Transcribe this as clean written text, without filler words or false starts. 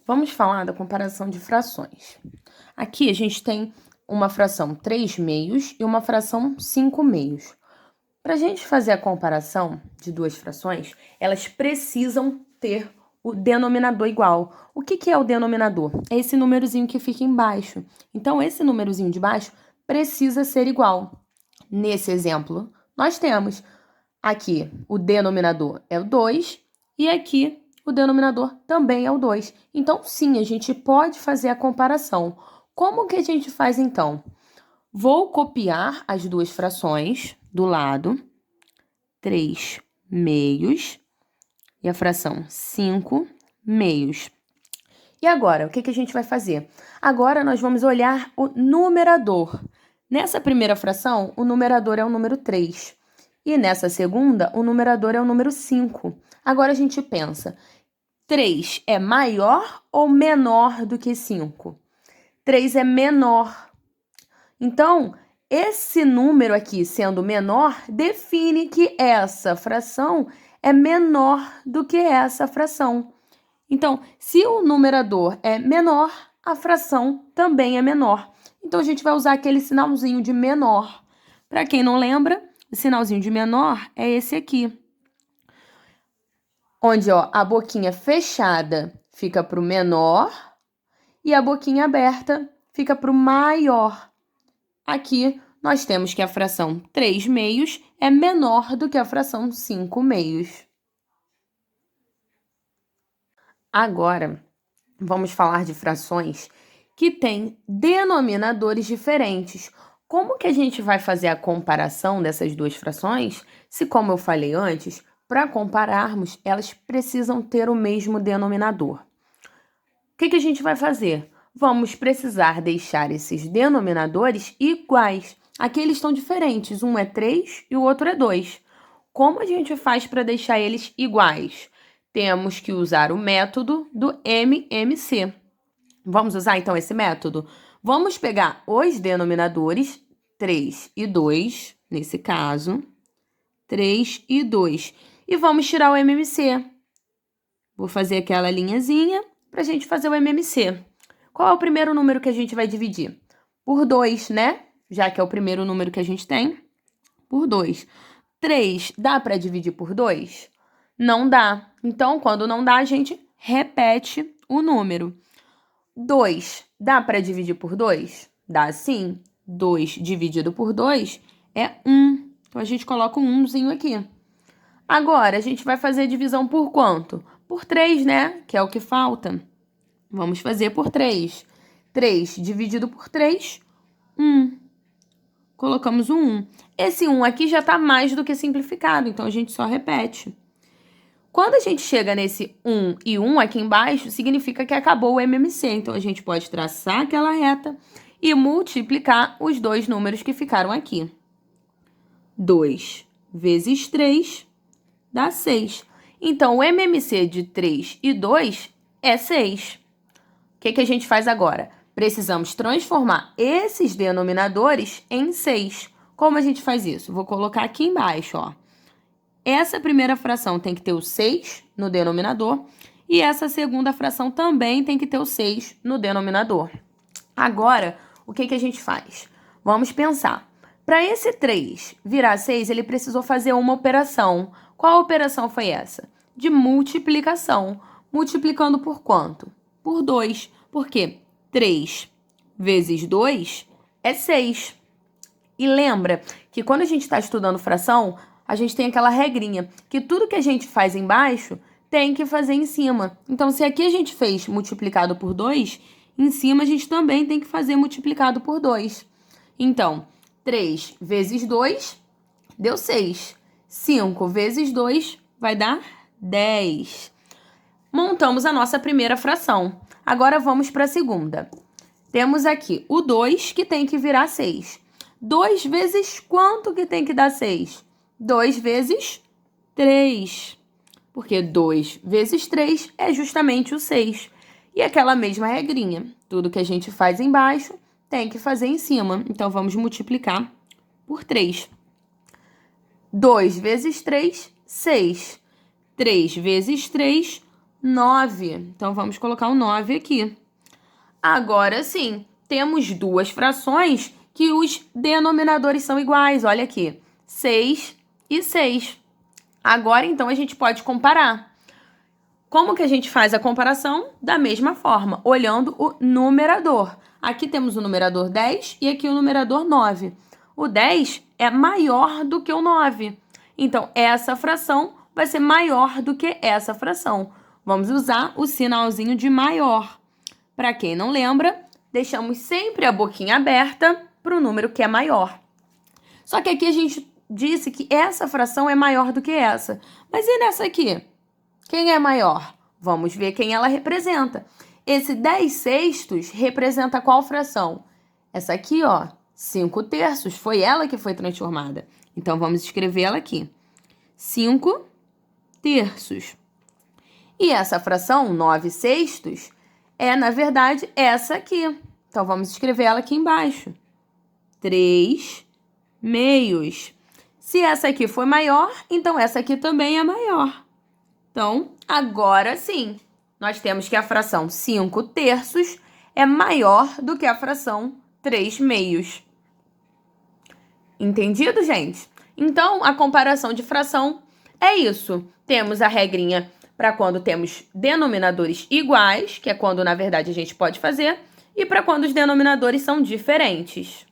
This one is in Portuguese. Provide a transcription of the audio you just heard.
Vamos falar da comparação de frações. Aqui a gente tem uma fração 3 meios e uma fração 5 meios. Para a gente fazer a comparação de duas frações, elas precisam ter o denominador igual. O que é o denominador? É esse númerozinho que fica embaixo. Então, esse númerozinho de baixo precisa ser igual. Nesse exemplo, nós temos aqui o denominador é o 2 e aqui o denominador também é o 2. Então, sim, a gente pode fazer a comparação. Como que a gente faz, então? Vou copiar as duas frações do lado, 3 meios e a fração 5 meios. E agora, o que a gente vai fazer? Agora, nós vamos olhar o numerador. Nessa primeira fração, o numerador é o número 3. E nessa segunda, o numerador é o número 5. Agora, a gente pensa, 3 é maior ou menor do que 5? 3 é menor. Então, esse número aqui sendo menor, define que essa fração é menor do que essa fração. Então, se o numerador é menor, a fração também é menor. Então, a gente vai usar aquele sinalzinho de menor. Para quem não lembra, o sinalzinho de menor é esse aqui. Onde, ó, a boquinha fechada fica para o menor e a boquinha aberta fica para o maior. Aqui, nós temos que a fração 3 meios é menor do que a fração 5 meios. Agora, vamos falar de frações que têm denominadores diferentes. Como que a gente vai fazer a comparação dessas duas frações? Se, como eu falei antes, para compararmos, elas precisam ter o mesmo denominador. O que a gente vai fazer? Vamos precisar deixar esses denominadores iguais. Aqui eles estão diferentes, um é 3 e o outro é 2. Como a gente faz para deixar eles iguais? Temos que usar o método do MMC. Vamos usar, então, esse método? Vamos pegar os denominadores, 3 e 2, nesse caso, 3 e 2, e vamos tirar o MMC. Vou fazer aquela linhazinha para a gente fazer o MMC. Qual é o primeiro número que a gente vai dividir? Por 2, né? Já que é o primeiro número que a gente tem, por 2. 3 dá para dividir por 2? Não dá. Então, quando não dá, a gente repete o número. 2 dá para dividir por 2? Dá sim. 2 dividido por 2 é 1. Então, a gente coloca um 1zinho aqui. Agora, a gente vai fazer divisão por quanto? Por 3, né? Que é o que falta. Vamos fazer por 3. 3 dividido por 3, 1. Colocamos o 1. Esse 1 aqui já está mais do que simplificado, então a gente só repete. Quando a gente chega nesse 1 e 1 aqui embaixo, significa que acabou o MMC. Então, a gente pode traçar aquela reta e multiplicar os dois números que ficaram aqui. 2 vezes 3 dá 6. Então, o MMC de 3 e 2 é 6. O que a gente faz agora? Precisamos transformar esses denominadores em 6. Como a gente faz isso? Vou colocar aqui embaixo, ó. Essa primeira fração tem que ter o 6 no denominador e essa segunda fração também tem que ter o 6 no denominador. Agora, o que a gente faz? Vamos pensar. Para esse 3 virar 6, ele precisou fazer uma operação. Qual operação foi essa? De multiplicação. Multiplicando por quanto? Por 2. Porque 3 vezes 2 é 6. E lembra que quando a gente está estudando fração, a gente tem aquela regrinha que tudo que a gente faz embaixo tem que fazer em cima. Então, se aqui a gente fez multiplicado por 2, em cima a gente também tem que fazer multiplicado por 2. Então, 3 vezes 2 deu 6. 5 vezes 2 vai dar 10. Montamos a nossa primeira fração. Agora, vamos para a segunda. Temos aqui o 2 que tem que virar 6. 2 vezes quanto que tem que dar 6? 2 vezes 3. Porque 2 vezes 3 é justamente o 6. E aquela mesma regrinha. Tudo que a gente faz embaixo tem que fazer em cima. Então, vamos multiplicar por 3. 2 vezes 3, 6. 3 vezes 3, 9. Então, vamos colocar o 9 aqui. Agora sim, temos duas frações que os denominadores são iguais. Olha aqui, 6 e 6. Agora, então, a gente pode comparar. Como que a gente faz a comparação? Da mesma forma, olhando o numerador. Aqui temos o numerador 10 e aqui o numerador 9. O 10 é maior do que o 9. Então, essa fração vai ser maior do que essa fração. Vamos usar o sinalzinho de maior. Para quem não lembra, deixamos sempre a boquinha aberta para o número que é maior. Só que aqui a gente disse que essa fração é maior do que essa. Mas e nessa aqui? Quem é maior? Vamos ver quem ela representa. Esse 10 sextos representa qual fração? Essa aqui, ó, 5 terços, foi ela que foi transformada. Então, vamos escrever ela aqui. 5 terços. E essa fração, 9 sextos, é, na verdade, essa aqui. Então, vamos escrever ela aqui embaixo. 3 meios. Se essa aqui foi maior, então essa aqui também é maior. Então, agora sim, nós temos que a fração 5 terços é maior do que a fração 3 meios. Entendido, gente? Então, a comparação de fração é isso. Temos a regrinha para quando temos denominadores iguais, que é quando, na verdade, a gente pode fazer, e para quando os denominadores são diferentes.